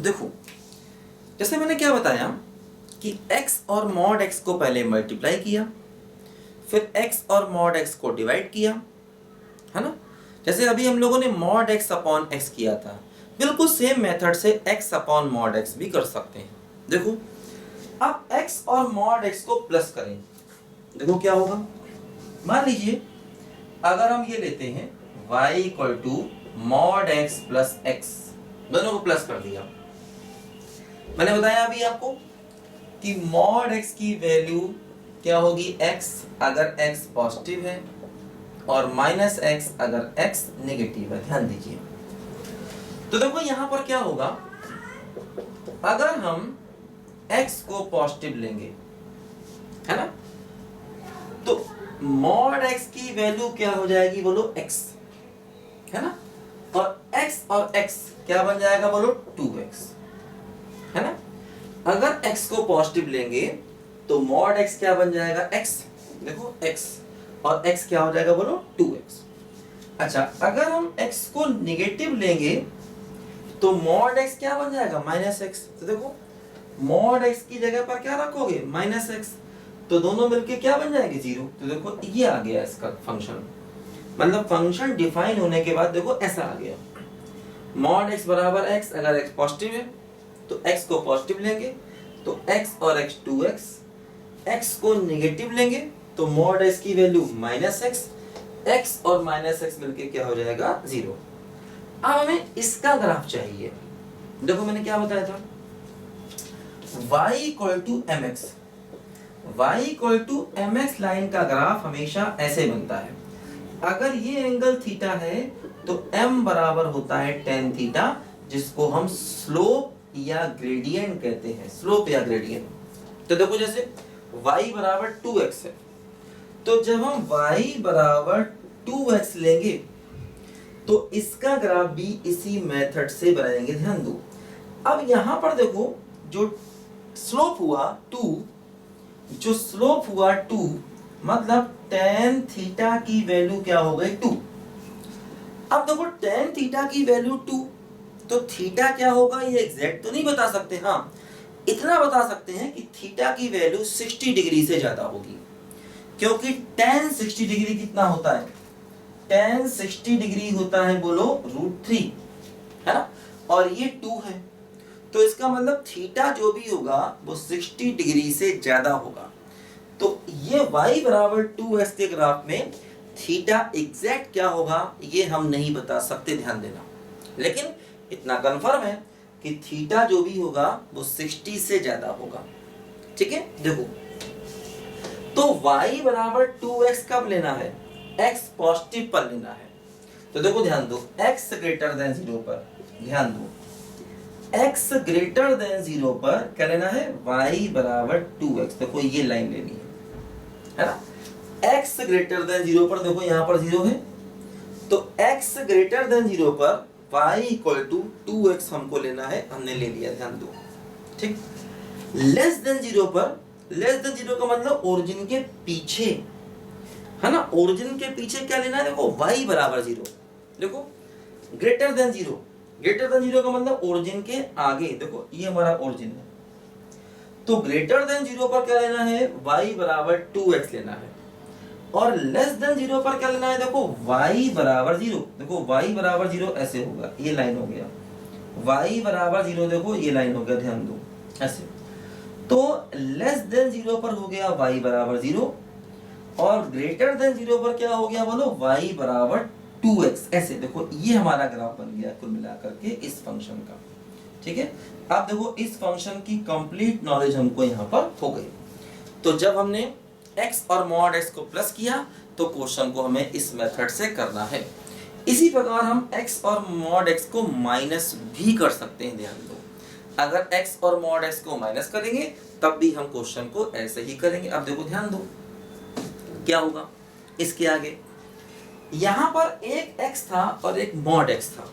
देखो जैसे मैंने क्या बताया कि x और मॉड x को पहले मल्टीप्लाई किया, फिर x और मॉड x को डिवाइड किया, है ना। जैसे अभी हम लोगों ने मॉड x अपॉन x किया था, बिल्कुल सेम मेथड से x अपॉन मॉड x भी कर सकते हैं। देखो अब x और मॉड x को प्लस करें, देखो क्या होगा। मान लीजिए अगर हम ये लेते हैं y equal to mod x plus x, दोनों को प्लस कर दिया। मैंने बताया अभी आपको कि मॉड x की वैल्यू क्या होगी, x अगर x पॉजिटिव है और माइनस x अगर x नेगेटिव है। ध्यान दीजिए, तो देखो यहां पर क्या होगा, अगर हम x को पॉजिटिव लेंगे, है ना, तो मॉड x की वैल्यू क्या हो जाएगी, बोलो x, है ना, और x क्या बन जाएगा, बोलो 2x, है ना। अगर x को पॉजिटिव लेंगे तो मॉड x क्या बन जाएगा, x, देखो x, और x क्या हो जाएगा, बोलो 2x। अच्छा, अगर हम x को निगेटिव लेंगे तो मॉड x क्या बन जाएगा, माइनस x। तो देखो मॉड x की जगह पर क्या रखोगे, माइनस x, तो दोनों मिलके क्या बन जाएंगे, 0। तो देखो ये आ गया इसका फंक्शन, मतलब फंक्शन डिफाइन होने के बाद देखो ऐसा आ गया। मॉड x बराबर x, अगर x पॉजिटिव है तो x को पॉजिटिव लेंगे तो x और x 2x, x को नेगेटिव लेंगे तो मॉड x की वैल्यू माइनस x और माइनस x मिलके क्या हो जाएगा, 0। अब हमें इसका ग्राफ चाहिए। देखो मैंने क्या बताया था, y equal to mx, y equal to mx line का ग्राफ हमेशा ऐसे बनता है। अगर ये एंगल थीटा है तो m बराबर होता है tan थीटा, जिसको हम स्लोप या ग्रेडियंट कहते हैं, स्लोप या ग्रेडियंट। तो देखो जैसे y बराबर 2x है, तो जब हम y बराबर 2x लेंगे तो इसका ग्राफ भी इसी मेथड से बनाएंगे। ध्यान दो, अब यहां पर देखो जो स्लोप हुआ 2, जो स्लोप हुआ 2 मतलब tan थीटा की वैल्यू क्या हो गई, 2। अब देखो tan थीटा की वैल्यू 2, तो थीटा क्या होगा ये एग्जैक्ट तो नहीं बता सकते, हाँ इतना बता सकते हैं कि थीटा की वैल्यू 60 डिग्री से ज्यादा होगी, क्योंकि tan 60 डिग्री कितना होता है, tan 60 डिग्री होता है, बोलो √3, है ना, और ये 2 है, तो इसका मतलब थीटा जो भी होगा वो 60 डिग्री से ज्यादा होगा। तो ये y बराबर 2x के ग्राफ में थीटा एग्जैक्ट क्या होगा ये हम नहीं बता सकते, ध्यान देना, लेकिन इतना कंफर्म है कि थीटा जो भी होगा वो 60 से ज्यादा होगा। ठीक है, देखो तो y बराबर 2x कब लेना है, x पॉजिटिव पर लेना है। तो देखो ध्यान दो, x ग्रेटर देन 0 पर, ध्यान दो x ग्रेटर देन 0 पर क्या लेना है, y बराबर 2x। देखो ये लाइन लेनी है ना, x ग्रेटर देन 0 पर, देखो यहां पर 0 है, तो x ग्रेटर देन 0 पर y इक्वल टू 2x हमको लेना है, हमने ले लिया, ध्यान दो। ठीक, लेस देन 0 पर, लेस देन 0 का मतलब ओरिजिन के पीछे, है ना, ओरिजिन के पीछे क्या लेना है, देखो y बराबर 0। देखो ग्रेटर देन 0, ग्रेटर देन 0 का मतलब ओरिजिन के आगे, देखो ये हमारा ओरिजिन है, तो ग्रेटर देन 0 पर क्या लेना है, y बराबर 2x लेना है, और लेस देन 0 पर क्या लेना है, देखो y बराबर 0। देखो y बराबर 0 ऐसे होगा, ये लाइन हो गया, y बराबर 0, देखो ये लाइन हो गया, ध्यान दो ऐसे। तो लेस देन 0 पर हो गया y बराबर 0, और ग्रेटर देन 0 पर क्या हो गया, बोलो y बराबर 2x, ऐसे। देखो ये हमारा ग्राफ बन गया कुल मिलाकर के इस फंक्शन का। ठीक है, अब देखो इस फंक्शन की कंप्लीट नॉलेज हमको यहाँ पर हो गई। तो जब हमने x और मॉड x को प्लस किया तो क्वेश्चन को हमें इस मेथड से करना है। इसी प्रकार हम x और मॉड x को माइनस भी कर सकते हैं, ध्यान दो, अगर x और मॉड x को माइनस करेंगे तब भी हम क्वेश्चन को ऐसे ही करेंगे। अब देखो ध्यान दो क्या होगा, इसके आगे यहां पर एक x था और एक मॉड x था,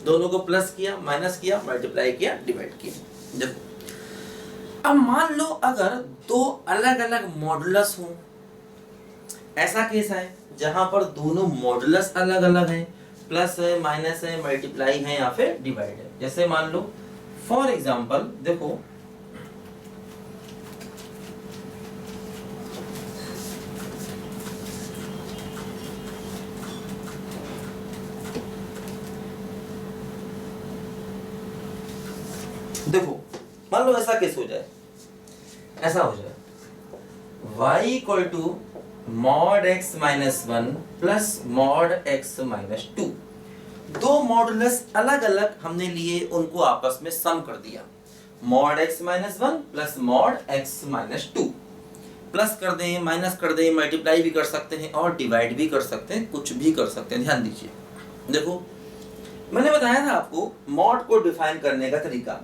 दोनों को प्लस किया, माइनस किया, मल्टीप्लाई किया, डिवाइड किया। देखो अब मान लो अगर दो अलग अलग मॉडुलस हो, ऐसा केस है जहां पर दोनों मॉडुलस अलग अलग हैं, प्लस है, माइनस है, मल्टीप्लाई है या फिर डिवाइड है। जैसे मान लो फॉर एग्जाम्पल देखो, देखो मान लो ऐसा केस हो जाए, ऐसा हो जाए y equal to mod x minus one plus mod x minus two. दो मॉडुलस अलग अलग हमने लिए, उनको आपस में सम कर दिया, mod x minus one plus mod x minus to. Plus कर दें, माइनस कर दें, मल्टीप्लाई भी कर सकते हैं और डिवाइड भी कर सकते हैं, कुछ भी कर सकते हैं। ध्यान दीजिए, देखो मैंने बताया था आपको मॉड को डिफाइन करने का तरीका।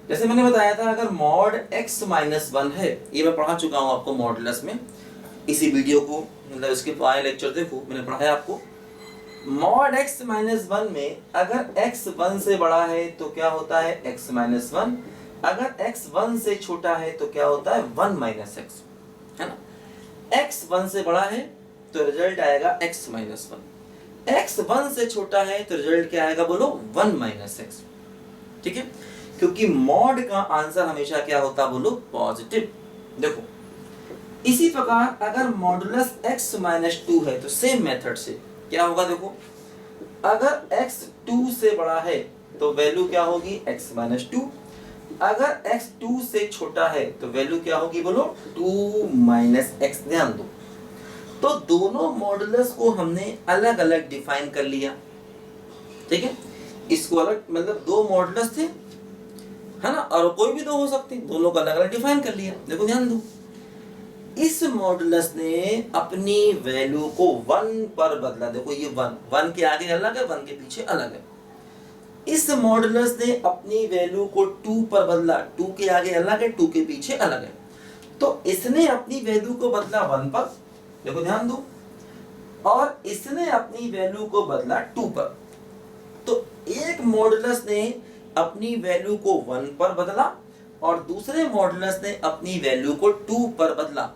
जैसे मैंने बताया था अगर मॉड x माइनस वन है, ये मैं पढ़ा चुका हूँ आपको मॉडुलस में, इसी वीडियो को मतलब इसके पुराने लेक्चर देखो, मैंने पढ़ाया आपको। मॉड x माइनस वन में अगर x वन से बड़ा है तो क्या होता है x माइनस वन, अगर x वन से छोटा है तो क्या होता है वन माइनस एक्स, है ना। x वन से बड़ा है तो रिजल्ट आएगा x minus one, x one से छोटा है तो रिजल्ट क्या आएगा बोलो वन माइनस एक्स। ठीक है, क्योंकि मॉड का आंसर हमेशा क्या होता बोलो पॉजिटिव। देखो इसी प्रकार अगर मॉडुलस x माइनस टू है तो सेम मेथड से क्या होगा, देखो अगर x टू से बड़ा है तो वैल्यू क्या होगी x माइनस टू, अगर x टू से छोटा है तो वैल्यू क्या होगी बोलो टू माइनस एक्स। ध्यान दो, तो दोनों मॉडुलस को हमने अलग अलग डिफाइन कर लिया। ठीक है, इसको अलग मतलब दो मॉडुलस थे, है ना, और कोई भी दो हो सकते, दोनों को अलग अलग डिफाइन कर लिया। देखो ध्यान दो, इस मॉडुलस ने अपनी वैल्यू को वन पर बदला। देखो ये वन, वन के आगे अलग है, वन के पीछे अलग है। इस मॉडुलस ने अपनी वैल्यू को टू पर बदला, टू के आगे अलग है, टू के पीछे अलग है। तो इसने अपनी वैल्यू को बदला वन पर, देखो ध्यान दो, और इसने अपनी वैल्यू को बदला टू पर। तो एक मॉडुलस ने अपनी वैल्यू को वन पर बदला और दूसरे मॉडुलस ने अपनी वैल्यू को टू पर बदला।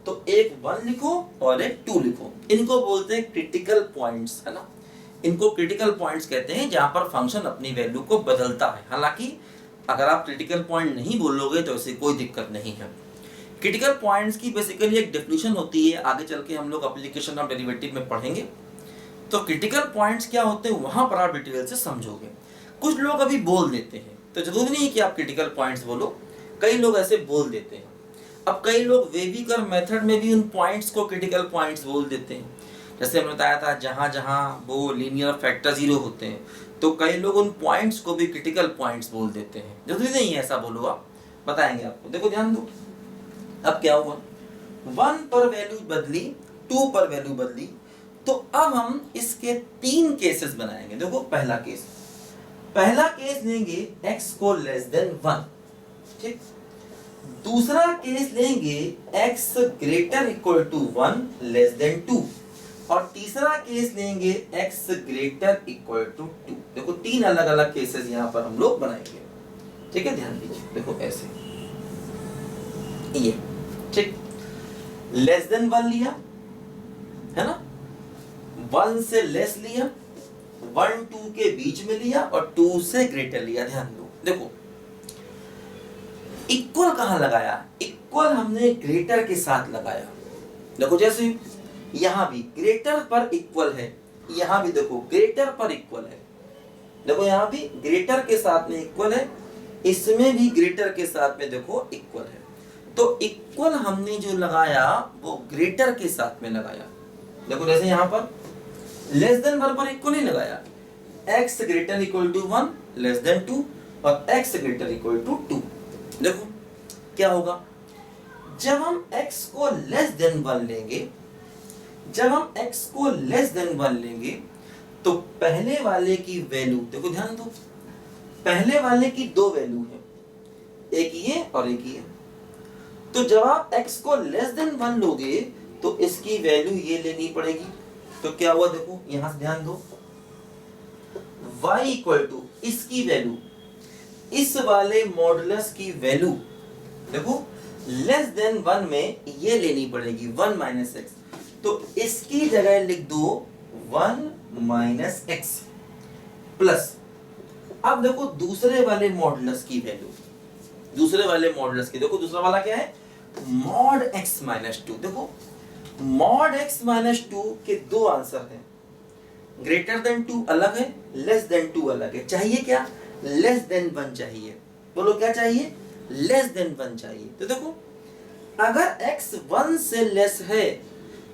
तो एक वन लिखो और एक टू लिखो, इनको बोलते हैं क्रिटिकल पॉइंट्स, है ना। इनको क्रिटिकल पॉइंट्स कहते हैं जहां पर फंक्शन अपनी वैल्यू को बदलता है। हालांकि अगर आप क्रिटिकल पॉइंट नहीं बोलोगे तो इससे कोई दिक्कत नहीं है। क्रिटिकल पॉइंट्स की बेसिकली एक डेफिनेशन होती है, आगे चल के हम लोग एप्लीकेशन ऑफ डेरिवेटिव में पढ़ेंगे। तो क्रिटिकल पॉइंट्स क्या होते हैं वहां पर आप डिटेल से समझोगे। कुछ लोग अभी बोल देते हैं, तो जरूरी नहीं है कि आप क्रिटिकल पॉइंट्स बोलो, कई लोग ऐसे बोल देते हैं। अब कई लोग वेविकर मेथड में भी उन पॉइंट्स को क्रिटिकल पॉइंट्स बोल देते हैं। जैसे हमने बताया था जहां जहां वो लीनियर फैक्टर जीरो होते हैं तो कई लोग उन पॉइंट्स को भी क्रिटिकल पॉइंट्स बोल देते हैं। जरूरी नहीं है ऐसा बोलो, आप बताएंगे आपको। देखो ध्यान दो, अब क्या हुआ, वन पर वैल्यू बदली, टू पर वैल्यू बदली, तो अब हम इसके तीन केसेस बनाएंगे। देखो पहला केस लेंगे x को लेस देन वन, ठीक। दूसरा केस लेंगे x greater equal to one less than two, और तीसरा केस लेंगे x greater equal to two. देखो तीन अलग अलग केसेस यहाँ पर हम लोग बनाएंगे। ठीक है, ध्यान दीजिए, देखो ऐसे ये, ठीक, लेस देन वन लिया, है ना, वन से लेस लिया, वन टू के बीच में लिया और टू से ग्रेटर लिया। ध्यान दो, देखो इक्वल कहां लगाया, इक्वल हमने ग्रेटर के साथ लगाया। देखो जैसे यहां भी ग्रेटर पर इक्वल है, यहां भी देखो ग्रेटर पर इक्वल है। देखो यहां भी ग्रेटर के साथ में इक्वल है, इसमें भी ग्रेटर के साथ में देखो इक्वल है। तो इक्वल हमने जो लगाया वो ग्रेटर के साथ में लगाया। देखो जैसे यहां पर लेस देन वन पर इक्वल नहीं लगाया, x greater equal to one less than two और x greater equal to two. देखो क्या होगा, जब हम x को लेस देन वन लेंगे, जब हम x को लेस देन वन लेंगे तो पहले वाले की वैल्यू, देखो ध्यान दो, पहले वाले की दो वैल्यू है, एक ये और एक ये। तो जब आप x को लेस देन वन लोगे तो इसकी वैल्यू ये लेनी पड़ेगी। तो क्या हुआ, देखो यहां से ध्यान दो, y इक्वल टू इसकी वैल्यू, इस वाले मॉडुलस की वैल्यू देखो लेस देन वन में ये लेनी पड़ेगी वन माइनस एक्स। तो इसकी जगह लिख दो वन माइनस एक्स प्लस अब देखो दूसरे वाले मॉडुलस की वैल्यू, दूसरे वाले मॉडुलस की देखो, दूसरा वाला क्या है, मॉड x माइनस टू। देखो मॉड x माइनस टू के दो आंसर हैं, ग्रेटर देन टू अलग है, लेस देन टू अलग है। चाहिए क्या, लेस देन वन चाहिए। बोलो क्या चाहिए, लेस देन वन चाहिए। तो देखो अगर x 1 से लेस है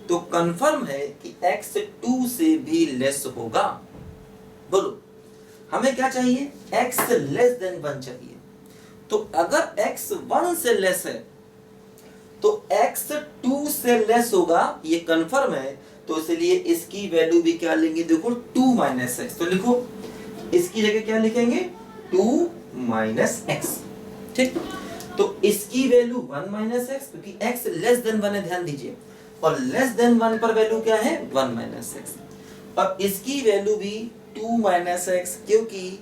तो कंफर्म है कि x 2 से भी लेस होगा। बोलो हमें क्या चाहिए, x लेस देन 1 चाहिए। तो अगर x 1 से लेस है तो x 2 से लेस होगा, ये कंफर्म है। तो इसलिए इसकी वैल्यू भी क्या लेंगे, देखो 2 माइनस एक्स। तो लिखो इसकी जगह क्या लिखेंगे, 2 माइनस एक्स। ठीक, तो इसकी वैल्यू 1 माइनस एक्स, क्योंकि x लेस देन 1 है, ध्यान दीजिए, और लेस देन 1 पर वैल्यू क्या है, 1 माइनस एक्स। और इसकी वैल्यू भी 2 माइनस एक्स, क्योंकि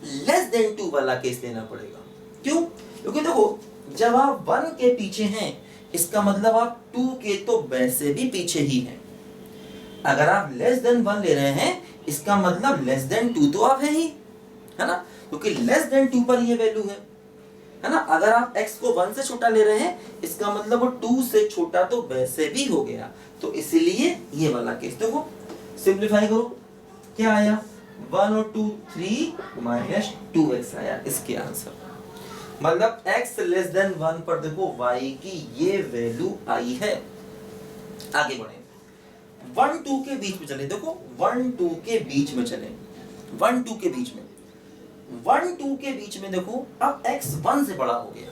लेस देन 2 वाला केस लेना पड़ेगा। क्यों, क्योंकि देखो जब आप 1 के पीछे हैं इसका मतलब आप 2 के तो वैसे भी पीछे ही हैं। अगर आप लेस देन 1 ले रहे हैं इसका मतलब लेस देन 2 तो आप है ही, है ना, क्योंकि लेस देन 2 पर ये वैल्यू है ना। अगर आप x को 1 से छोटा ले रहे हैं इसका मतलब वो 2 से छोटा तो वैसे भी हो गया। तो इसलिए ये वाला केस देखो, सिंपलीफाई करो, क्या आया, 1 और 2 3 माइनस 2x आया इसके आंसर। मतलब x लेस देन 1 पर देखो y की ये वैल्यू आई है। आगे बढ़े, 1 2 के बीच में चले, देखो 1 2 के बीच में चले, 1 2 के बीच में, 1 2 के बीच में देखो अब x 1 से बड़ा हो गया।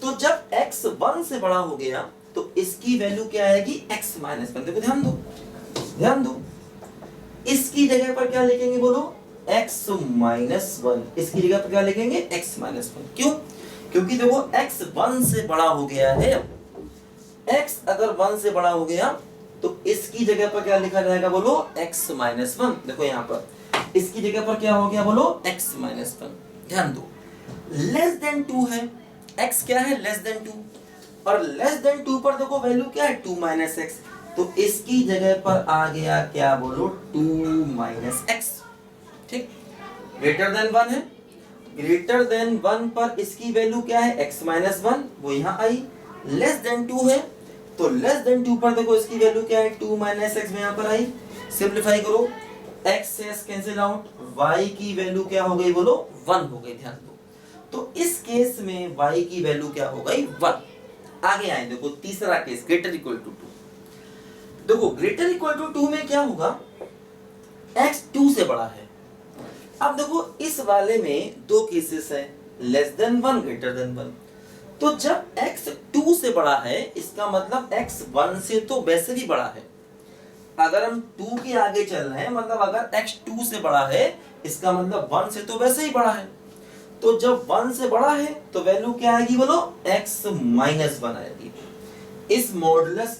तो जब x 1 से बड़ा हो गया तो इसकी वैल्यू क्या आएगी, x माइनस 1। देखो ध्यान दो, ध्यान दो, इसकी जगह पर क्या लिखेंगे, बोलो x माइनस 1। इसकी जगह पर क्या लिखेंगे, x माइनस 1। क्यों, क्योंकि देखो x 1 से बड़ा हो गया है। x अगर 1 से बड़ा हो गया तो इसकी जगह पर क्या लिखा जाएगा, बोलो x माइनस 1। देखो यहाँ पर इसकी जगह पर क्या हो गया, बोलो x माइनस 1। ध्यान दो, लेस देन 2 है, x क्या है, लेस देन 2, और लेस देन 2 पर देखो वैल्यू क्या है, 2 माइनस एक्स। तो इसकी जगह पर आ गया क्या, बोलो 2 माइनस एक्स। ठीक, ग्रेटर देन 1 है, ग्रेटर देन 1 पर इसकी वैल्यू क्या है, x माइनस 1, वो यहाँ आई। लेस देन 2 है तो लेस देन 2 पर देखो इसकी वैल्यू क्या है, 2 माइनस एक्स में यहाँ पर आई। सिंपलीफाई करो, x से s कैंसिल आउट, y की वैल्यू क्या हो गई, बोलो 1 हो गई। ध्यान दो, तो इस केस में y की वैल्यू क्या हो गई, 1। आगे आए, देखो तीसरा केस, ग्रेटर इक्वल टू 2। देखो ग्रेटर इक्वल टू 2 में क्या होगा, x 2 से बड़ा है। अब देखो इस वाले में दो केसेस है, लेस देन 1, ग्रेटर देन 1। तो जब x 2 से बड़ा है इसका मतलब x 1 से तो वैसे भी बड़ा है। अगर हम 2 के आगे चल रहे हैं मतलब अगर x 2 से बड़ा है इसका मतलब 1 से तो वैसे ही बड़ा है। तो जब 1 से बड़ा है तो वैल्यू क्या आएगी, बोलो x माइनस 1 आएगी। इस मॉडुलस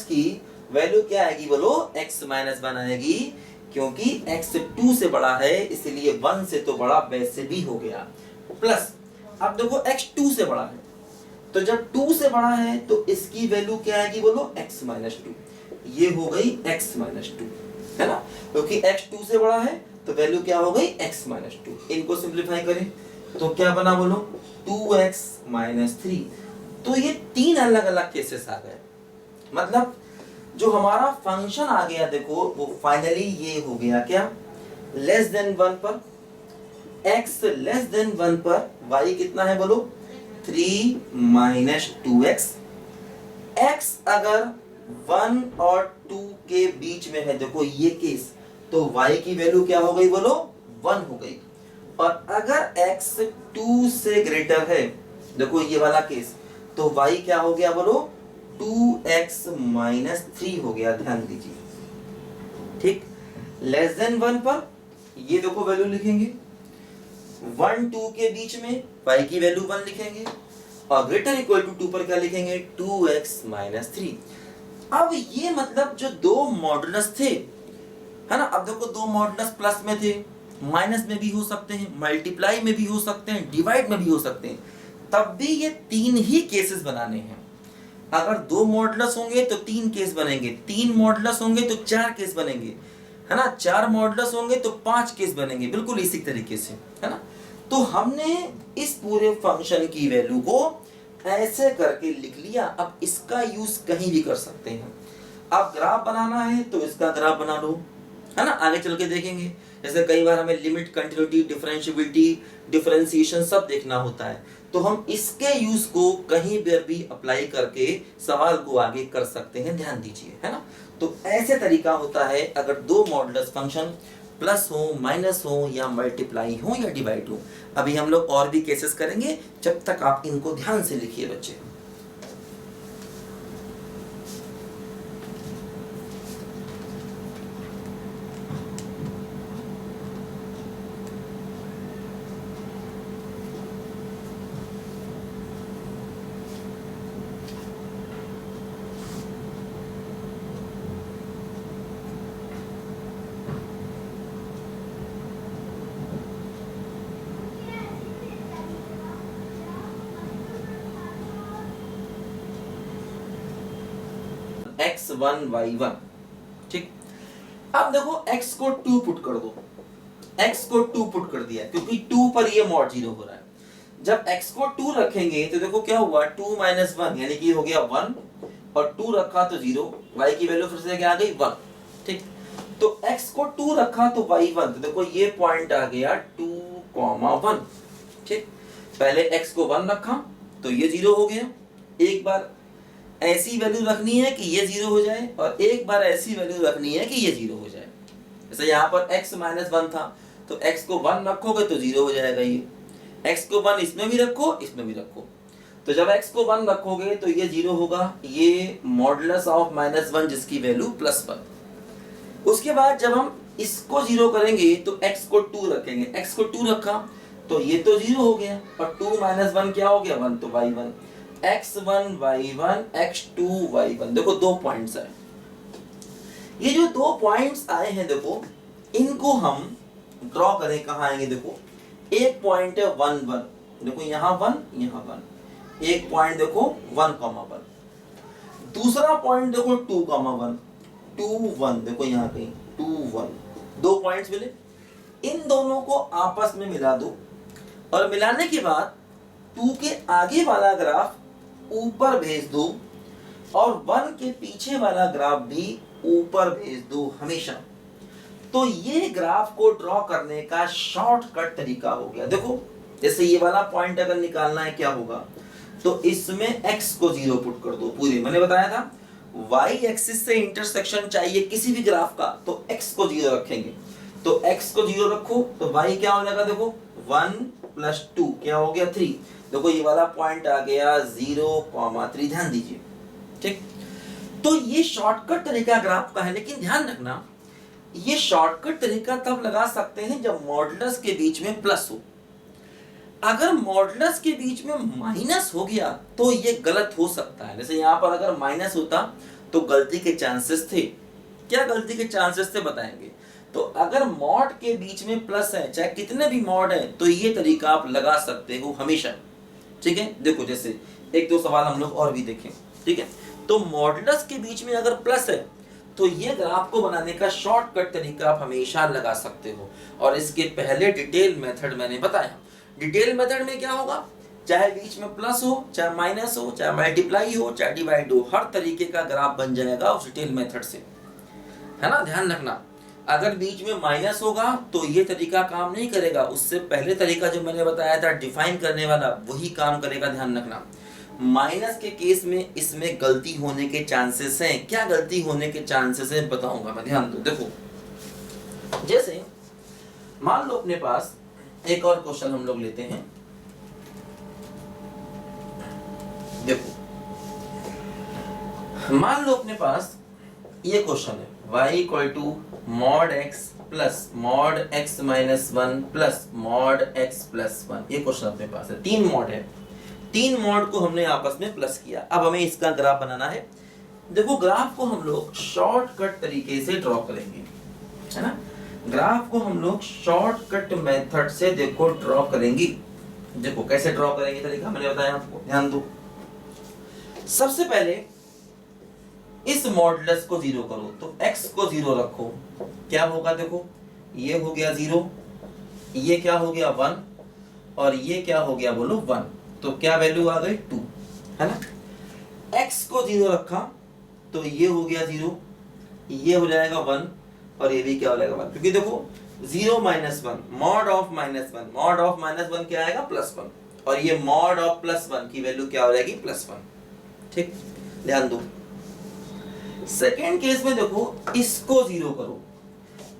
की वैल्यू क्या आएगी, बोलो x माइनस 1 आएगी, क्योंकि x 2 से बड़ा है इसलिए 1 से तो बड़ा वैसे भी हो गया। प्लस अब देखो x 2 से बड़ा है, तो जब 2 से बड़ा है तो इसकी वैल्यू क्या आएगी, बोलो x माइनस 2। ये हो गई x माइनस 2, है ना, क्योंकि x 2 से बड़ा है तो वैल्यू क्या हो गई, x माइनस 2। इनको सिंपलीफाई करें तो क्या बना, बोलो 2x माइनस 3। तो ये 3 अलग अलग केसेस आ गए। मतलब जो हमारा फंक्शन आ गया देखो वो फाइनली ये हो गया क्या, लेस देन 1 पर x लेस देन 1 पर y कितना है, बोलो 3 माइनस 2x। x अगर 1 और 2 के बीच में है, देखो ये केस, तो y की वैल्यू क्या हो गई, बोलो 1 हो गई। और अगर x 2 से ग्रेटर है, देखो ये वाला केस, तो y क्या हो गया, बोलो 2x माइनस 3 हो गया। ध्यान दीजिए, ठीक, लेस देन 1 पर ये देखो वैल्यू लिखेंगे, 1 2 के बीच में y की वैल्यू 1 लिखेंगे, और ग्रेटर इक्वल टू 2 पर क्या लिखेंगे, 2x माइनस 3। अब ये मतलब जो दो मॉडुलस थे, है ना, अब देखो दो मॉडुलस प्लस में थे, माइनस में भी हो सकते हैं, मल्टीप्लाई में भी हो सकते हैं, डिवाइड में भी हो सकते हैं, तब भी ये 3 ही केसेस बनाने हैं। अगर 2 मॉडुलस होंगे तो 3 केस बनेंगे, 3 मॉडुलस होंगे तो 4 केस बनेंगे, है ना, 4 मॉडुलस होंगे तो 5 केस बनेंगे, बिल्कुल इसी तरीके से, है ना। तो हमने इस पूरे फंक्शन की वैल्यू को ऐसे करके लिख लिया। अब इसका यूज कहीं भी कर सकते हैं। अब ग्राफ बनाना है तो इसका ग्राफ बना लो, है ना, आगे चल के देखेंगे। जैसे कई बार हमें लिमिट, कंटिन्यूटी, डिफरेंशिएबिलिटी, डिफरेंशिएशन सब देखना होता है, तो हम इसके यूज को कहीं पर भी अप्लाई करके सवाल को आगे कर सकते हैं, ध्यान दीजिए, है ना। तो ऐसे तरीका होता है अगर दो मॉडुलस फंक्शन प्लस हो, माइनस हो, या मल्टीप्लाई हो या डिवाइड हो। अभी हम लोग और भी केसेस करेंगे, जब तक आप इनको ध्यान से लिखिए बच्चे। x1 y1, ठीक। अब देखो x को 2 पुट कर दो, x को 2 पुट कर दिया क्योंकि 2 पर ये मॉड 0 हो रहा है। जब x को 2 रखेंगे तो देखो क्या हुआ, 2 माइनस 1 यानी कि हो गया 1, और 2 रखा तो 0, y की वैल्यू फिर से क्या आ गई 1, ठीक। तो x को 2 रखा तो y 1, तो देखो ये पॉइंट आ गया 2,1, ठीक। पहले x को 1 रखा तो ये 0 हो गया। एक बार ऐसी वैल्यू रखनी है कि ये 0 हो जाए, और एक बार ऐसी वैल्यू रखनी है कि ये 0 हो जाए। जैसे यहाँ पर x माइनस 1 था तो x को 1 रखोगे तो 0 हो जाएगा ये, x को 1 इसमें भी रखो, इसमें भी रखो, तो जब x को 1 रखोगे तो ये 0 होगा, ये मॉडुलस ऑफ -1 जिसकी वैल्यू +1। उसके बाद जब हम इसको 0 करेंगे तो x को 2 रखेंगे, x को 2 रखा तो ये तो 0 हो गया, और 2 माइनस 1 क्या हो गया 1, तो y1, x1 y1 x2 y1। देखो दो पॉइंट्स आए, ये जो दो पॉइंट्स आए हैं देखो इनको हम ड्रॉ करें, कहाँ आएंगे देखो, एक पॉइंट है 1 1, देखो यहाँ 1 यहाँ 1, एक पॉइंट देखो 1,1, दूसरा पॉइंट देखो 2,1 2 1, देखो यहाँ कहीं 2 1, दो पॉइंट्स मिले। इन दोनों को आपस में मिला दो, और मिलाने के बाद 2 के आगे वाला ग्राफ ऊपर भेज दो, और 1 के पीछे वाला ग्राफ भी ऊपर भेज दो हमेशा। तो ये ग्राफ को ड्रॉ करने का शॉर्टकट तरीका हो गया। देखो जैसे ये वाला पॉइंट अगर निकालना है क्या होगा, तो इसमें x को 0 पुट कर दो पूरे, मैंने बताया था y एक्सिस से इंटरसेक्शन चाहिए किसी भी ग्राफ का तो x को 0 रखेंगे, तो x को 0 रखो तो y क्या हो जाएगा, देखो 1 + 2 क्या हो गया 3, देखो ये वाला पॉइंट आ गया 0,3, ध्यान दीजिए, ठीक। तो ये शॉर्टकट तरीका ग्राफ का है, लेकिन ध्यान रखना ये शॉर्टकट तरीका तब लगा सकते हैं जब मॉडुलस के बीच में प्लस हो। अगर मॉडुलस के बीच में माइनस हो गया तो ये गलत हो सकता है। जैसे यहाँ पर अगर माइनस होता तो गलती के चांसेस थे, क्या गलती के चांसेस थे बताएंगे। तो अगर मॉड के बीच में प्लस है, चाहे कितने भी मॉड है, तो ये तरीका आप लगा सकते हो हमेशा, ठीक है। देखो जैसे एक दो सवाल हम लोग और भी देखें, ठीक है। तो मॉडुलस के बीच में अगर प्लस है तो ये ग्राफ को बनाने का शॉर्टकट तरीका आप हमेशा लगा सकते हो, और इसके पहले डिटेल मेथड मैंने बताया। डिटेल मेथड में क्या होगा, चाहे बीच में प्लस हो, चाहे माइनस हो, चाहे मल्टीप्लाई हो, चाहे डिवाइड हो, हर तरीके का ग्राफ बन जाएगा उस डिटेल मेथड से, है ना। ध्यान रखना अगर बीच में माइनस होगा तो ये तरीका काम नहीं करेगा, उससे पहले तरीका जो मैंने बताया था डिफाइन करने वाला वही काम करेगा, ध्यान रखना। माइनस के केस में इसमें गलती होने के चांसेस हैं, क्या गलती होने के चांसेस हैं बताऊंगा मैं, ध्यान दो। देखो जैसे मान लो अपने पास एक और क्वेश्चन हम लोग लेते हैं, देखो मान लो अपने पास ये क्वेश्चन है y = mod x plus mod x - 1 plus mod x + 1। ये क्वेश्चन अपने पास है, 3 मॉड है, 3 मॉड को हमने आपस में प्लस किया। अब हमें इसका ग्राफ बनाना है। देखो ग्राफ को हम लोग शॉर्टकट तरीके से ड्रॉ करेंगे, है ना। ग्राफ को हम लोग शॉर्टकट मेथड से देखो ड्रॉ करेंगे। देखो कैसे ड्रॉ करेंगे तरीका मैंने बताया आपको, ध्यान दो। सबसे पहले इस मॉडुलस को 0 करो, तो x को 0 रखो, क्या होगा देखो, ये हो गया 0, ये क्या हो गया 1, और ये क्या हो गया बोलो 1, तो क्या वैल्यू आ गई 2, है ना। x को 0 रखा तो ये हो गया 0, ये हो जाएगा 1, और ये भी क्या हो जाएगा 1, क्योंकि देखो 0 minus 1, mod of minus 1, mod of minus 1 क्या आएगा +1, और ये मॉड ऑफ +1 की वैल्यू क्या हो जाएगी +1। ठीक, ध्यान दो। सेकेंड केस में देखो इसको 0 करो,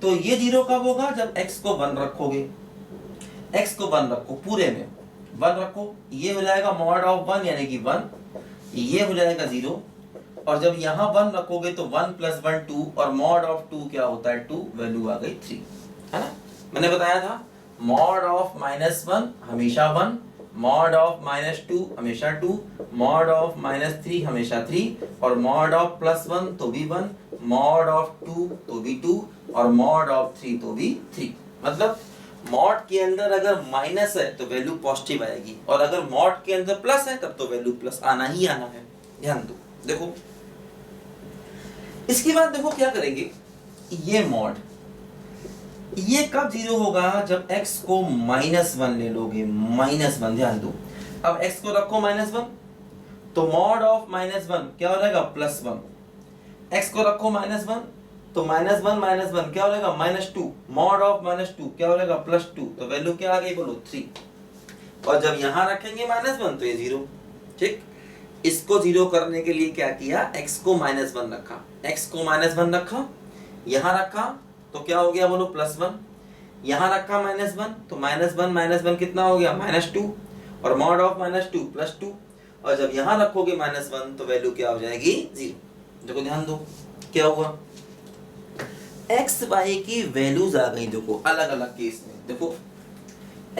तो ये 0 कब होगा, जब x को 1 रखोगे, x को 1 रखो, पूरे में 1 रखो, ये हो जाएगा मॉड ऑफ 1 यानी कि 1, ये हो जाएगा 0, और जब यहाँ 1 रखोगे तो 1 + 1 2, और मॉड ऑफ 2 क्या होता है 2, वैल्यू आ गई 3, है ना। मैंने बताया था मॉड ऑफ -1 हमेशा 1, मॉड ऑफ -2 हमेशा 2, मॉड ऑफ -3 हमेशा 3, और मॉड ऑफ +1 तो भी 1, मॉड ऑफ 2 तो भी 2, और मॉड ऑफ 3 तो भी 3। मतलब मॉड के अंदर अगर माइनस है तो वैल्यू पॉजिटिव आएगी, और अगर मॉड के अंदर प्लस है तब तो वैल्यू प्लस आना ही आना है। ध्यान दो, देखो इसके बाद देखो क्या करेंगे, ये मॉड, ये कब 0 होगा, जब x को -1 ले लोगे, -1, ध्यान दो। अब x को रखो -1, तो मॉड ऑफ -1 क्या हो जाएगा +1, x को रखो -1, तो -1 क्या हो जाएगा -2, मॉड ऑफ -2 क्या हो जाएगा +2, तो वैल्यू क्या आ गई बोलो 3, और जब यहां रखेंगे -1 तो ये 0। ठीक, इसको 0 करने के लिए क्या किया, x को -1 रखा, x को -1 रखा, यहां रखा तो क्या हो गया बोलो +1, यहां रखा -1 तो -1 कितना हो गया -2, और मॉड ऑफ -2 +2, और जब यहां रखोगे -1 तो वैल्यू क्या हो जाएगी 0। देखो ध्यान दो क्या हुआ, x y की वैल्यूज आ गई, देखो अलग अलग केस में, देखो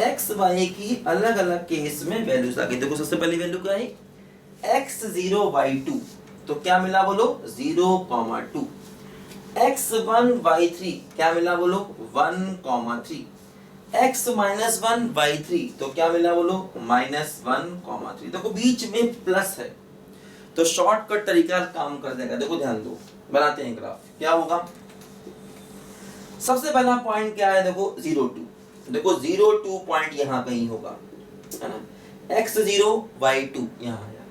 x y की अलग अलग केस में वैल्यूज आ गई। देखो सबसे पहली वैल्यू क्या आई, x0 y2, तो क्या मिला बोलो 0,2, x1 y3 क्या मिला बोलो 1,3, x -1 y3 तो क्या मिला बोलो -1,3। देखो बीच में प्लस है तो शॉर्टकट तरीका काम कर देगा। देखो ध्यान दो, बनाते हैं ग्राफ, क्या होगा, सबसे पहला पॉइंट क्या है, देखो 0,2, देखो 0,2 पॉइंट यहाँ कहीं होगा, है ना, x0 y2 यहाँ आया,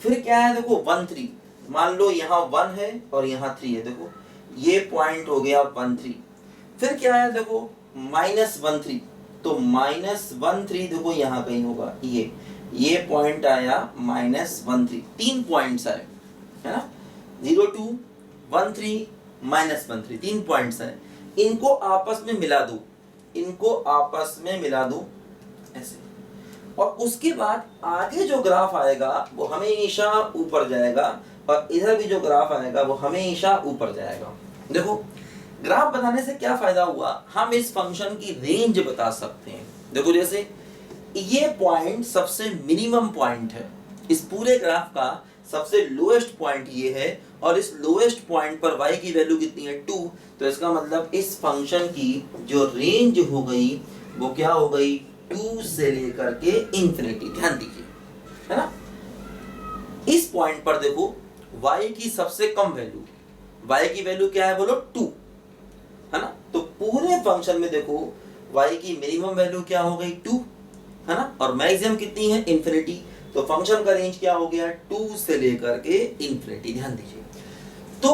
फिर क्या है देखो 1,3, मान लो यहाँ 1 है और यहाँ 3 है, देखो ये पॉइंट हो गया 1,3, फिर क्या है देखो -1,3, तो -1,3 देखो यहाँ कहीं होगा, ये पॉइंट आया -1,3, 3 पॉइंट्स आए, है ना, 0,2 1,3 -1,3, 3 पॉइंट्स आए, इनको आपस में मिला दो, इनको आपस में मिला दो ऐसे, और उसके बाद आगे जो ग्राफ आएगा वो हमेशा ऊपर जाएगा, और इधर भी जो ग्राफ आएगा वो हमेशा ऊपर जाएगा। देखो ग्राफ बनाने से क्या फायदा हुआ, हम इस फंक्शन की रेंज बता सकते हैं। देखो जैसे ये पॉइंट सबसे मिनिमम पॉइंट है, इस पूरे ग्राफ का सबसे लोएस्ट पॉइंट ये है, और इस लोएस्ट पॉइंट पर y की वैल्यू कितनी है 2, तो इसका मतलब इस फंक्शन की जो रेंज हो गई वो क्या हो गई 2 से लेकर के इंफिनिटी। ध्यान दीजिए, है ना, इस पॉइंट पर देखो y की सबसे कम वैल्यू, y की वैल्यू क्या है बोलो 2, है ना, तो पूरे फंक्शन में देखो y की मिनिमम वैल्यू क्या हो गई 2, है ना, और मैक्सिमम कितनी है इंफिनिटी, तो फंक्शन का रेंज क्या हो गया 2 से लेकर के इंफिनिटी। ध्यान दीजिए, तो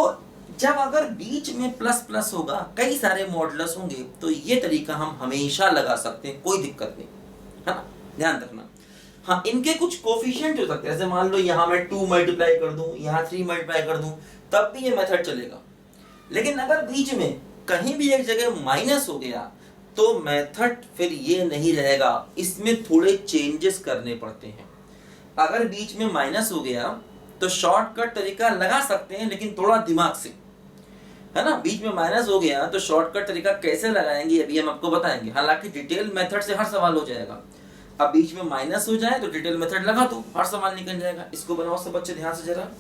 जब अगर बीच में प्लस प्लस होगा, कई सारे मॉडुलस होंगे, तो ये तरीका हम हमेशा लगा सकते हैं, कोई दिक्कत नहीं, है ना, ध्यान रखना। हाँ, इनके कुछ कोफिशिएंट हो सकते हैं, जैसे मान लो यहाँ मैं 2 मल्टीप्लाई कर दूं, यहाँ 3 मल्टीप्लाई कर दूं, तब भी ये मेथड चलेगा। लेकिन अगर बीच में कहीं भी एक जगह माइनस हो गया तो मेथड फिर ये नहीं रहेगा, इसमें थोड़े चेंजेस करने पड़ते हैं। अगर बीच में माइनस हो गया तो शॉर्टकट तरीका लगा सकते हैं, लेकिन थोड़ा दिमाग से, है ना, बीच में माइनस हो गया तो शॉर्टकट तरीका कैसे लगाएंगे अभी हम आपको बताएंगे। हालांकि डिटेल मेथड से हर सवाल हो जाएगा, अब बीच में माइनस हो जाए तो डिटेल मेथड लगा दो, हर सवाल निकल जाएगा। इसको बनाओ सब बच्चे ध्यान से जरा।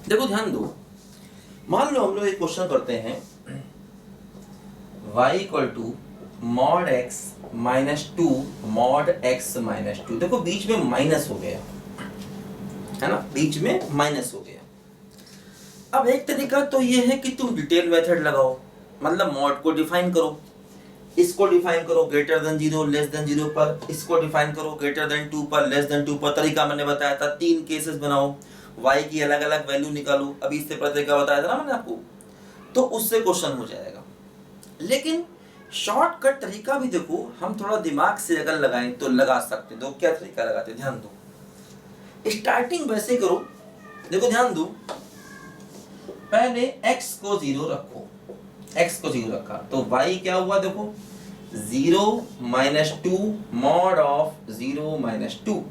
देखो ध्यान दो, मान लो हम लोग एक क्वेश्चन करते हैं y equal to mod x minus two mod x minus two. देखो बीच में माइनस हो गया है ना, बीच में माइनस हो गया। अब एक तरीका तो ये है कि तुम डिटेल मेथड लगाओ, मतलब मॉड को डिफाइन करो, इसको डिफाइन करो ग्रेटर देन 0 लेस देन 0 पर, इसको डिफाइन करो ग्रेटर देन 2 पर लेस देन 2 पर। तरीका मैंने बताया था, 3 केसेस बनाओ, y की अलग अलग वैल्यू निकालो, अभी इससे पहले तरीका बताया था ना मैंने आपको, तो उससे क्वेश्चन हो जाएगा। लेकिन शॉर्टकट तरीका भी देखो, हम थोड़ा दिमाग से अगर लगाएं तो लगा सकते हैं। तो क्या तरीका लगाते हैं, ध्यान दो। स्टार्टिंग वैसे करो, देखो ध्यान दो, पहले x को 0 रखो, x को 0 रखा तो y क्या हुआ, देखो 0 माइनस 2 मॉड ऑफ 0 माइनस 2,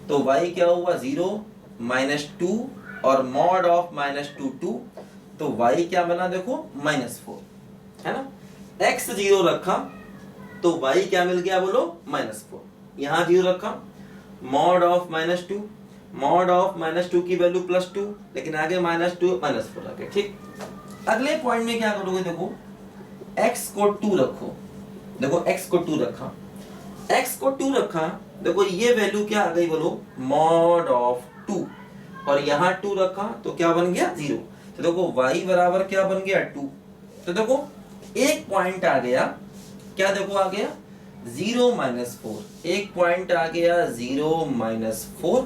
तो y क्या हुआ 0 माइनस 2 और मॉड ऑफ माइनस 2 2, तो y क्या बना देखो -4 है ना। x 0 रखा तो y क्या मिल गया बोलो -4, यहाँ 0 रखा मॉड ऑफ -2, मॉड ऑफ -2 की वैल्यू +2, लेकिन आगे -2 -4 आगे। ठीक, अगले पॉइंट में क्या करोगे, देखो x को 2 रखो, देखो x को 2 रखा, x को 2 रखा, देखो ये वैल्यू क्या आ गई बोलो मॉड ऑफ 2, और यहाँ 2 रखा तो क्या बन गया 0, तो देखो y बराबर क्या बन गया 2। तो देखो एक पॉइंट आ गया, क्या देखो आ गया 0 -4, एक पॉइंट आ गया 0 -4,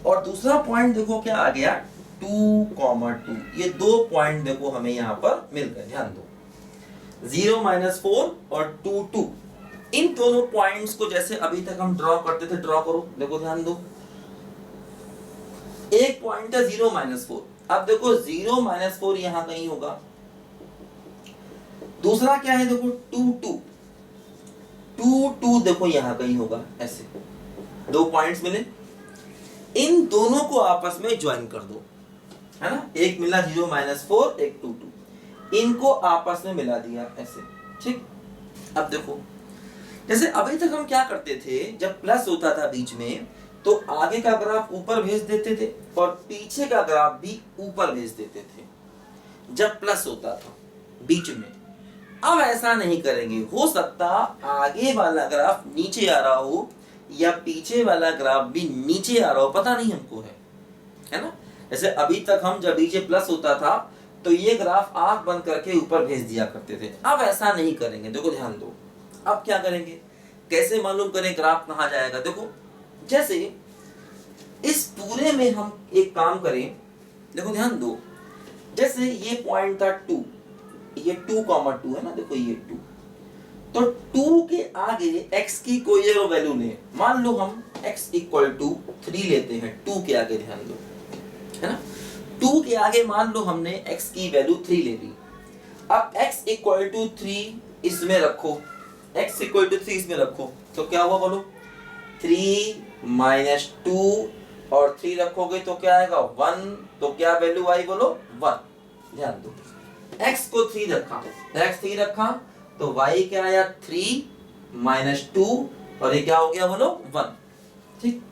और दूसरा पॉइंट देखो क्या आ गया 2, 2। ये दो पॉइंट देखो हमें यहाँ पर मिल गए, ध्यान दो 0 -4 और 2 2। इन दोनों पॉइंट्स को जैसे अभी तक हम ड्रॉ करते थे ड्रॉ करो, देखो ध्यान दो, एक पॉइंट है 0 -4, अब देखो 0 -4 यहाँ कहीं होगा, दूसरा क्या है देखो 2 2, 2 2 देखो यहाँ कहीं होगा, ऐसे दो पॉइंट्स मिले, इन दोनों को आपस में ज्वाइन कर दो, है ना, एक मिला 0 -4, एक 2 2, इनको आपस में मिला दिया ऐसे। ठीक, अब देखो जैसे अभी तक हम क्या करते थे, जब प्लस होता था बीच में तो आगे का ग्राफ ऊपर भेज देते थे और पीछे का ग्राफ भी ऊपर भेज देते थे जब प्लस होता था बीच में। अब ऐसा नहीं करेंगे, हो सकता आगे वाला ग्राफ नीचे आ रहा हो या पीछे वाला ग्राफ भी नीचे आ रहा हो, पता नहीं हमको है ना। जैसे अभी तक हम जब नीचे प्लस होता था तो ये ग्राफ आंख बंद करके ऊपर भेज दिया करते थे, अब ऐसा नहीं करेंगे। देखो ध्यान दो, अब क्या करेंगे, कैसे मालूम करें ग्राफ कहाँ जाएगा, देखो जैसे इस पूरे में हम एक काम करें, देखो ध्यान दो, जैसे ये पॉइंट था 2, ये 2, 2 है ना, देखो ये 2, तो 2 के आगे x की कोई एक वैल्यू ले, मान लो हम x इक्वल टू 3 लेते हैं, 2 के आगे ध्यान दो, है ना, 2 के आगे मान लो हमने x की वैल्यू 3 ले ली। अब x इक्वल टू 3 इसमें रखो, x इक्वल टू 3 इसमें रखो, तो क्या हुआ बोलो 3 -2 और 3 रखोगे तो क्या आएगा 1, तो क्या वैल्यू आई बोलो 1। ध्यान दो, x को 3 रखा, x 3 रखा तो y क्या आया 3 -2 और ये क्या हो गया बोलो 1। ठीक,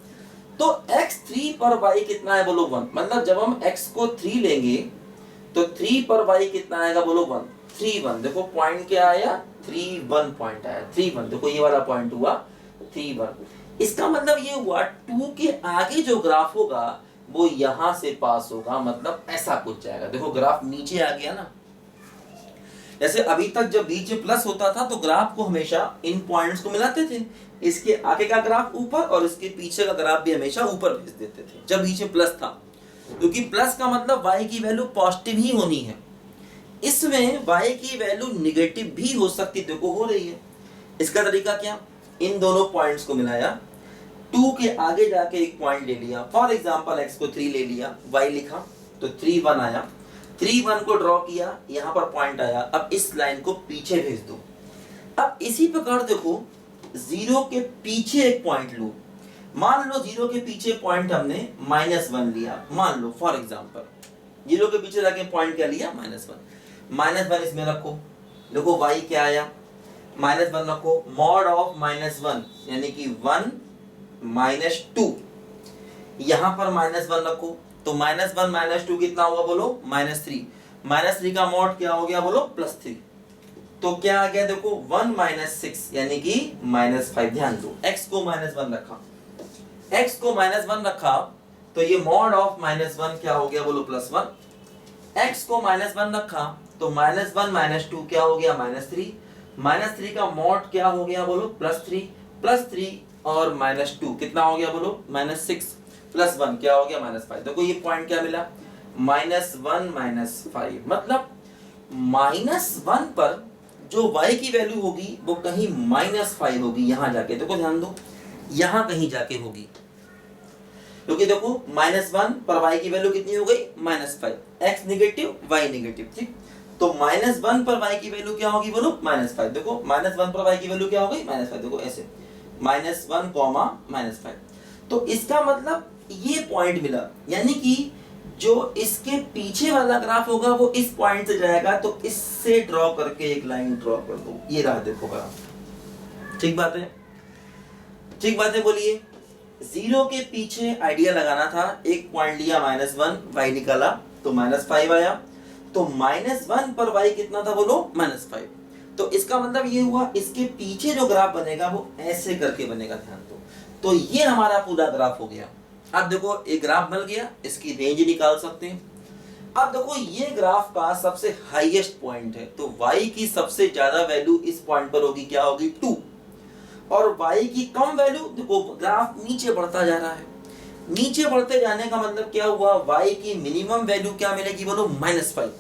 तो x 3 पर y कितना है बोलो 1, मतलब जब हम x को 3 लेंगे तो 3 पर y कितना आएगा बोलो 1, 3 1। देखो पॉइंट क्या आया 3 1 पॉइंट आया, 3 1, देखो ये वाला पॉइंट हुआ 3 1। इसका मतलब ये हुआ 2 के आगे जो ग्राफ होगा वो यहां से पास होगा, मतलब ऐसा कुछ जाएगा। देखो ग्राफ नीचे आ गया ना, जैसे अभी तक जब बीच में प्लस होता था तो ग्राफ को हमेशा इन पॉइंट्स को मिलाते थे, इसके आगे का ग्राफ ऊपर और इसके पीछे का ग्राफ भी हमेशा ऊपर भेज देते थे जब बीच में प्लस था, क्योंकि प्लस का मतलब y की वैल्यू पॉजिटिव ही होनी है, इसमें y की वैल्यू निगेटिव भी हो सकती, देखो हो रही है। इसका तरीका क्या, इन दोनों पॉइंट्स को मिलाया, 2 के आगे जाके एक पॉइंट ले लिया, फॉर एग्जांपल x को 3 ले लिया, y लिखा तो 3 1 आया, 3 1 को ड्रॉ किया, यहाँ पर पॉइंट आया, अब इस लाइन को पीछे भेज दो। अब इसी प्रकार देखो 0 के पीछे एक पॉइंट लो, मान लो 0 के पीछे पॉइंट हमने -1 लिया, मान लो फॉर एग्जांपल 0 के पीछे जाके पॉइंट क्या लिया -1 इसमें रखो, देखो y क्या आया -1 रखो, मॉड ऑफ -1 यानी कि 1 -2, यहाँ पर -1 रखो, तो -1 -2 कितना होगा बोलो, -3। -3 का मॉड क्या हो गया बोलो, +3। तो क्या आ गया देखो 1 - 6 यानी कि -5। ध्यान दो x को -1 रखा, x को -1 रखा तो ये मॉड ऑफ -1 क्या हो गया बोलो, +1। x को -1 रखा तो -1 - 2 क्या हो गया, -3। -3 का मॉड क्या हो गया बोलो, +3। +3 और -2 कितना हो गया बोलो, -6 +1 क्या हो गया, -5। देखो ये पॉइंट क्या मिला, -1 -5। मतलब -1 पर जो y की वैल्यू होगी वो कहीं -5 होगी, यहां जाके देखो, ध्यान दो, यहां कहीं जाके होगी, क्योंकि देखो -1 पर y की वैल्यू कितनी हो गई, -5। x नेगेटिव y नेगेटिव, ठीक। तो -1 पर y की वैल्यू क्या होगी बोलो, -5। देखो -1 पर y की वैल्यू क्या हो गई, -5। देखो ऐसे -1, -5। तो इसका मतलब ये पॉइंट मिला, यानी कि जो इसके पीछे वाला ग्राफ होगा वो इस पॉइंट से जाएगा, तो इससे ड्रॉ करके एक लाइन ड्रॉ कर दो, ये रहा देखो ग्राफ। ठीक बात है, ठीक बात है, बोलिए। 0 के पीछे आइडिया लगाना था, एक पॉइंट लिया -1, y निकाला तो -5 आया, तो -1 पर y कितना था बोलो, -5। तो इसका मतलब ये हुआ इसके पीछे जो ग्राफ बनेगा वो ऐसे करके बनेगा, ध्यान दो। तो ये हमारा पूरा ग्राफ हो गया। अब देखो एक ग्राफ बन गया, इसकी रेंज निकाल सकते हैं। अब देखो ये ग्राफ का सबसे हाईएस्ट पॉइंट है, तो y की सबसे ज्यादा वैल्यू इस पॉइंट पर होगी, क्या होगी, 2। और y की कम वैल्यू, देखो ग्राफ नीचे बढ़ता जा रहा है, नीचे बढ़ते जाने का मतलब क्या हुआ, y की मिनिमम वैल्यू क्या मिलेगी बोलो, -5।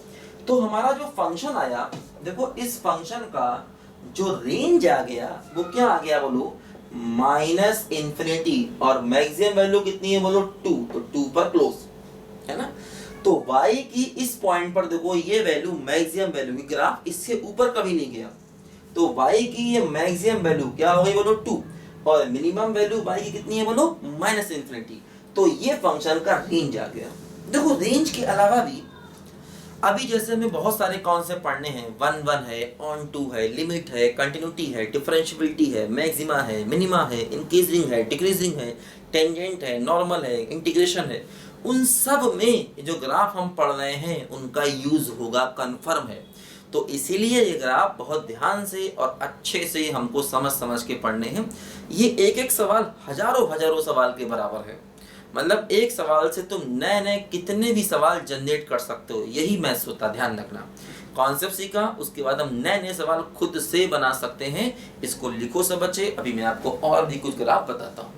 तो हमारा जो फंक्शन आया, देखो इस फंक्शन का जो रेंज आ गया वो क्या आ गया बोलो, -∞, और मैक्सिमम वैल्यू कितनी है बोलो, 2। तो 2 पर क्लोज है ना। तो y की इस पॉइंट पर देखो ये वैल्यू मैक्सिमम वैल्यू की, ग्राफ इससे ऊपर कभी नहीं गया, तो y की ये मैक्सिमम वैल्यू क्या हो गई बोलो, 2, और मिनिमम वैल्यू y की कितनी है बोलो, -∞। तो ये फंक्शन का रेंज आ गया। देखो रेंज के अलावा भी अभी जैसे हमें बहुत सारे कॉन्सेप्ट पढ़ने हैं, 1 है, ऑन टू है, लिमिट है, कंटिन्यूटी है, डिफरेंशियबिलिटी है, मैक्सिमा है, मिनिमा है, इंक्रीजिंग है, डिक्रीजिंग है, टेंजेंट है, नॉर्मल है, इंटीग्रेशन है, उन सब में जो ग्राफ हम पढ़ रहे हैं उनका यूज होगा, कंफर्म है। तो इसीलिए ये ग्राफ बहुत ध्यान से और अच्छे से हमको समझ के पढ़ने हैं। ये एक एक सवाल हजारों सवाल के बराबर है, मतलब एक सवाल से तुम नए नए कितने भी सवाल जनरेट कर सकते हो, यही मैथ्स होता, ध्यान रखना। कॉन्सेप्ट सीखा, उसके बाद हम नए नए सवाल खुद से बना सकते हैं। इसको लिखो सब बच्चे, अभी मैं आपको और भी कुछ ग्राफ बताता हूँ।